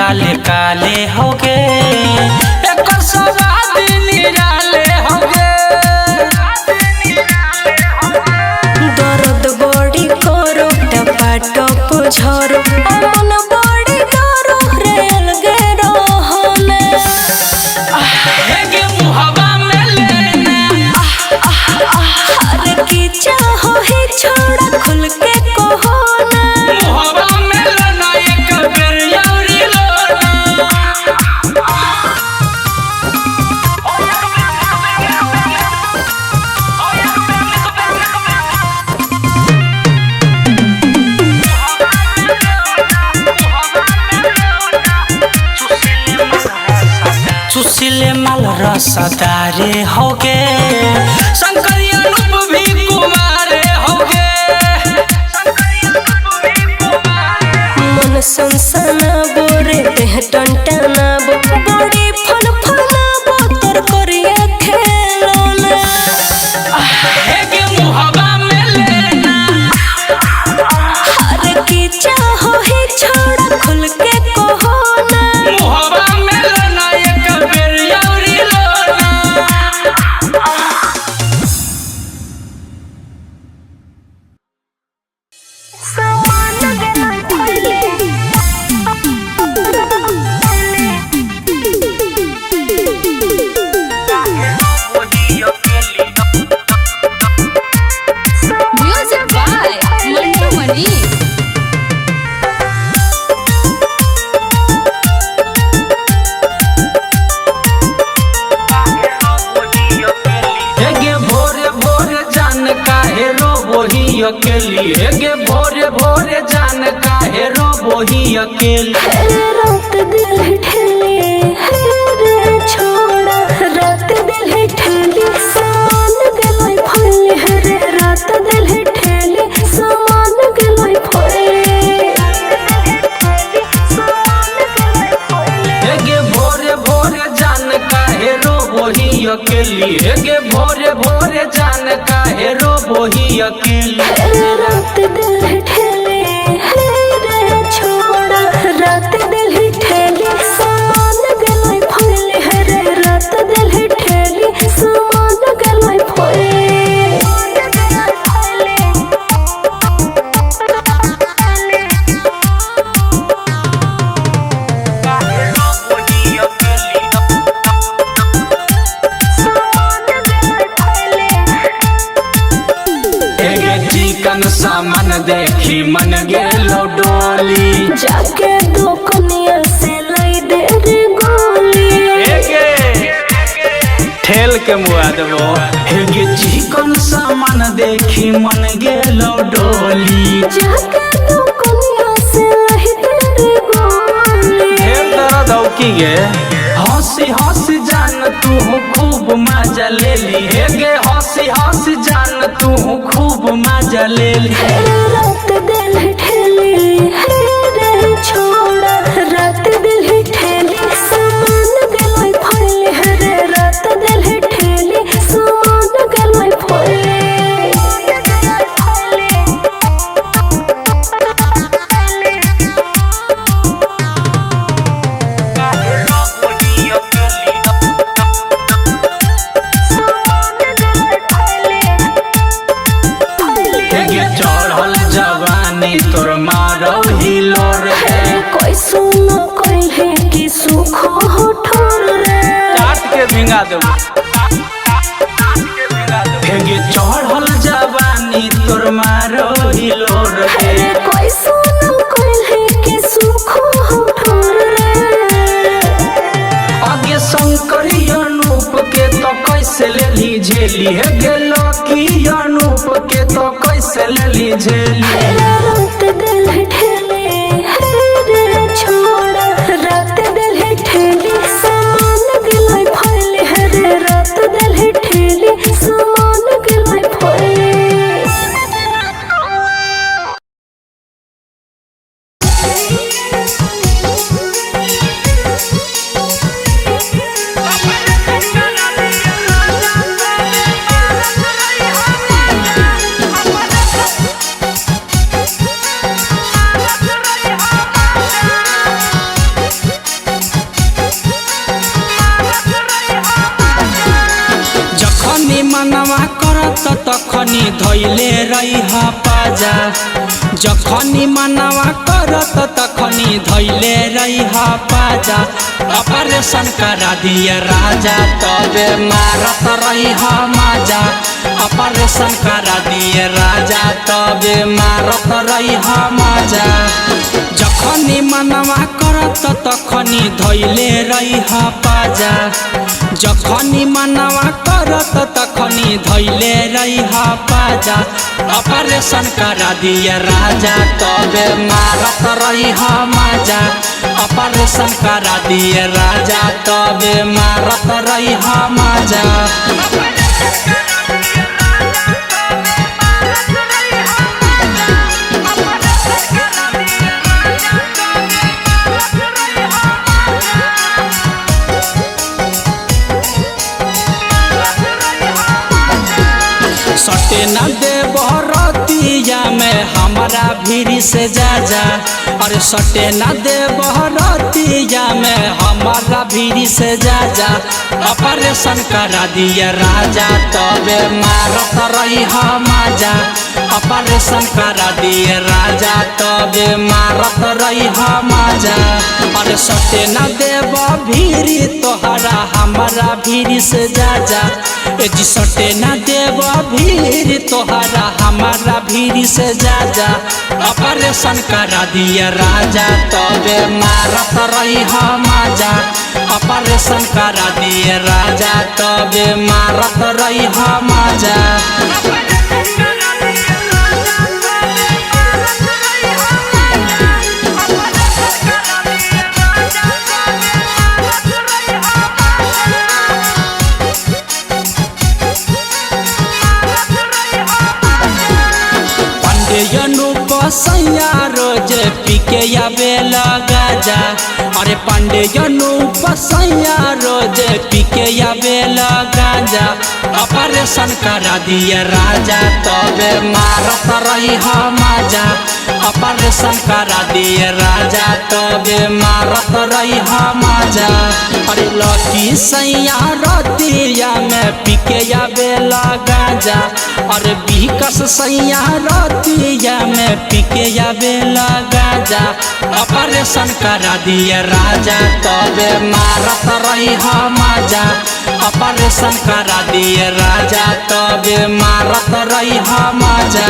काले काले हो गे एक स्वाद निराले हो गे। दर्द बड़ी करो टपा टप झरो मन बड़ी डरो रे अलगे रहने हेगे मुहवा में लेना अरे की चाहो ही छोड़ा खुल के कहो ना मुहवा में लेना एक बेर यारी लोना। सुशीले माल रसदारे हो गे शंकरिया रूप भी कुमारे हो गे। मन सनसना बोरे देह टनटना बो बड़ी फन फना बो तोर करिया खेलोना हेगे मुहवा में लेना अरे की चाहो ही छोड़ा खुल के कहो ना मुहवा में लेना एक बेर यारी लोना। Music by Mantu Mani. हेगे भोरे भोरे जान काहे रो वही अकेली हेगे भोरे भोरे जान काहे रो वही अकेली। रात दिल ठेले रे छोड़ा रात दिल ठेले सामान गलाई फले रे रात दिल ठेले सामान गलाई हेगे भोरे भोरे जान काहे रो वही अकेली हेगे भोरे भोरे जान काहे रो वही अकेली। रात दिल ठेले रे छोड़ा रात दिल ठेले सामान गलाई फले रे रात दिल ठेले सामान गलाई हेगे चिकन सामान देखी मन गेलो डोली जाके दो कनिया से लाई दे रे गोली हेगे ठेल के मुआ देबो। हेगे चिकन सामान देखी मन गेलो डोली जाके दो कनिया से लाई दे रे गोली ढेर दर्द हो की गे हंसी हंसी जान तू खूब मजा ले ली हेगे हंसी हंसी जान तू खूब मजा ले ली। रात दिल ठेले रे छोड़ा रात दिल ठेले सामान गलाई फले रे रात दिल ठेले सामान गलाई फले हेगे चढ़ल जवानी तोर मारो हिलो रे कोई सुनो कोई है कि सुख हो ठोर रे काट के भिंगा देबो। हेगे चढ़ल जवानी तोर मारो हिलो रे कोई सुनो कोई है कि सुख हो ठोर रे आगे शंकरी अनूप के तो कैसे ले ली झेली हेगे लकी अनूप के तो कैसे ले ली झेली। रात दिल ठेले रे छोड़ा रात दिल ठेले सामान गलाई फले रे रात दिल ठेले सामान गलाई फले जखनी मनवा करत तखनी धैले रही पाजा जखनी मनवा करत तखनी धैले रही पाजा ऑपरेशन करा दिए राजा तबे मारत रही माजा ऑपरेशन करा दिए राजा तबे मारत रही माजा जखनी मनवा करत तखनी धैले रही पाजा जखनी मनवा करत तखनी धैले रही पाजा ऑपरेशन करा दिए राजा तबे मारत रही माजा ऑपरेशन करा दिए राजा तबे मारत रही माजा सटे न दे बहरतिया में हमारा भीरी से जा अरे सटे न दे बहरतिया में हमारा भीरी से जा ऑपरेशन करा दिए राजा तबे मारत रही माजा ऑपरेशन करा दिए राजा तबे मारत रही माजा अरे सटे न दे भीरी तोहरा हमारा भीरी से जा जी सटे न देव भीड़ तोहरा हमारा भीड़ से जा ऑपरेशन करा दिए राजा तबे मारत रही माजा ऑपरेशन करा दिए राजा तबे मारत रही माजा सैया रोज पीके आवे लगा जा अरे पांडे सैया रोज पीके आवे लगा जा ऑपरेशन करा दिए राजा तबे मारत रही माजा ऑपरेशन करा दिए राजा तबे मारत रही माजा अरे लकी सैया रतिया में पीके आवे लगा जा अरे विकस सैया रतिया में पीके आवे लगा जा ऑपरेशन करा दिए राजा तबे मारत रही माजा ऑपरेशन करा दिए राजा तबे मारत रही माजा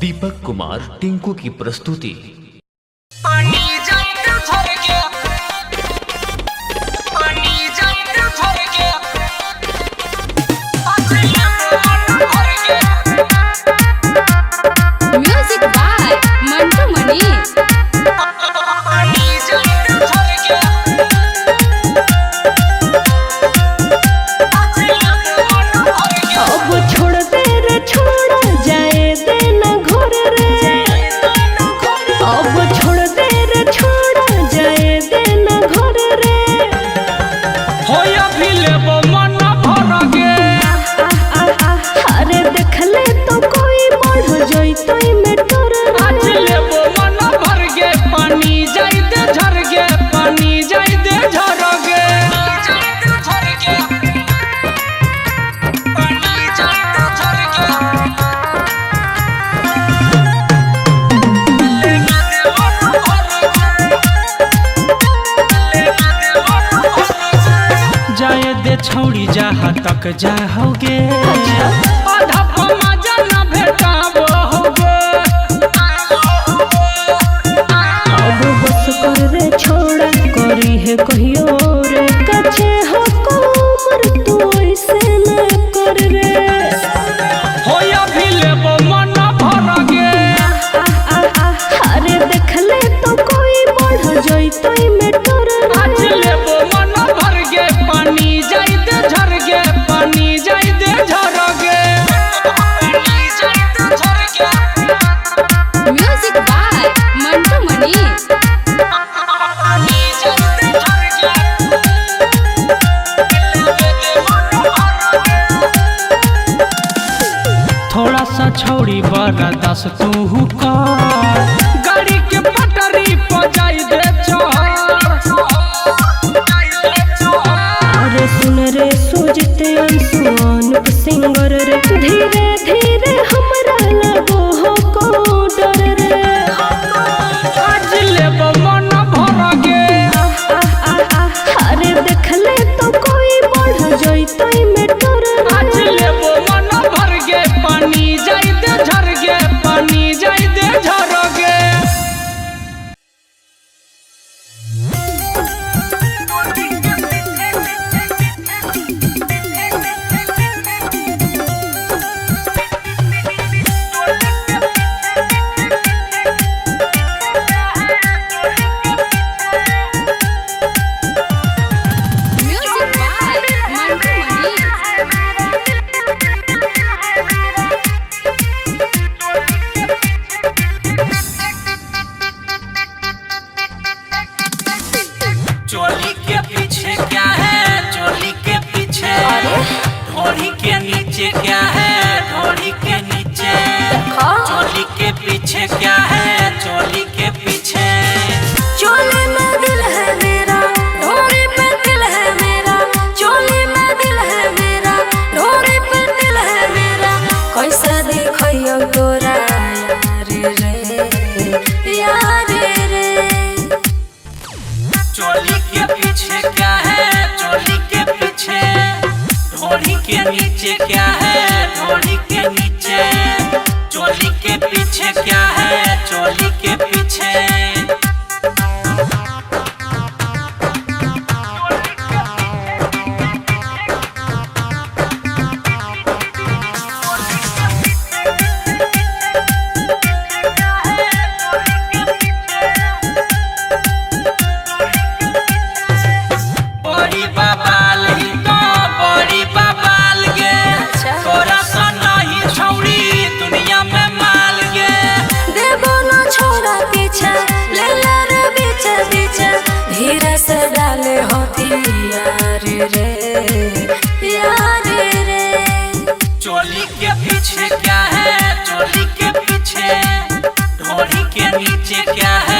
दीपक कुमार टिंकू की प्रस्तुति। म्यूजिक बाय मंटू मनी। अब छोड़ दे रे छोड़ जाए दे ना घर रे। अब छोड़ दे रे छोड़ जाए दे ना घर रे। होया भी लेबो मन भर गे। अरे देख ले तो कोई बढ़ जइतो में तोर आज लेबो मन भर गे। पानी जाई दे झर गे। पानी जाई दे झर गे। जाए दे छौड़ी जहाँ तक जाओगे। आधा मजा न भेटाबो होगे। अब बस कर रे छोड़ा करी है कहियो रे। कछे हो कोमर तू ऐसे न कर रे। होया भी लेबो मन भर गे। अरे देख ले तो कोई बढ़ जइतो में तोर आज लेबो मन भर गे। पानी जाई दे झर गे। पानी जाई दे झर गे। म्यूजिक बाय मंटू मनी। थोड़ा सा छौड़ी बड़ा दस तू कर। गाड़ी के पटरी पर जाई दे चढ़। अरे सुन रे सुजते अंशु अनुप सिंगर रे। धीरे धीरे हमरा लगो हो को डर रे। आज लेबो मन भर गे। अरे देख ले तो कोई बढ़ जइतो में तोर आज लेबो मन भर गे। पानी जाई दे झर गे। पानी जाई दे झर गे। म्यूजिक बाय मंटू मनी। चोली के पीछे क्या है? चोली के पीछे ढोली के नीचे क्या है? ढोली के नीचे चोली के पीछे क्या है? चोली के पीछे चोली में दिल है मेरा ढोरी पे दिल है मेरा। चोली में दिल है मेरा ढोरी पे दिल है मेरा। कैसा देखियो तोरा यार रे यार रे। चोली के पीछे क्या है? चोली के पीछे ढोली के नीचे क्या है? ढोली के नीचे चोली के पीछे क्या है? चोली के पीछे बड़ी बबाल ही तो बड़ी बबाल गे। तोरा सा नहीं छौड़ी दुनिया में माल गे। देबो ना छोड़ा पीछे ले ले रे बीच बीच। धीरे से डाले होती यार रे यार रे। चोली के पीछे क्या है? चोली के पीछे ढोली के नीचे क्या है?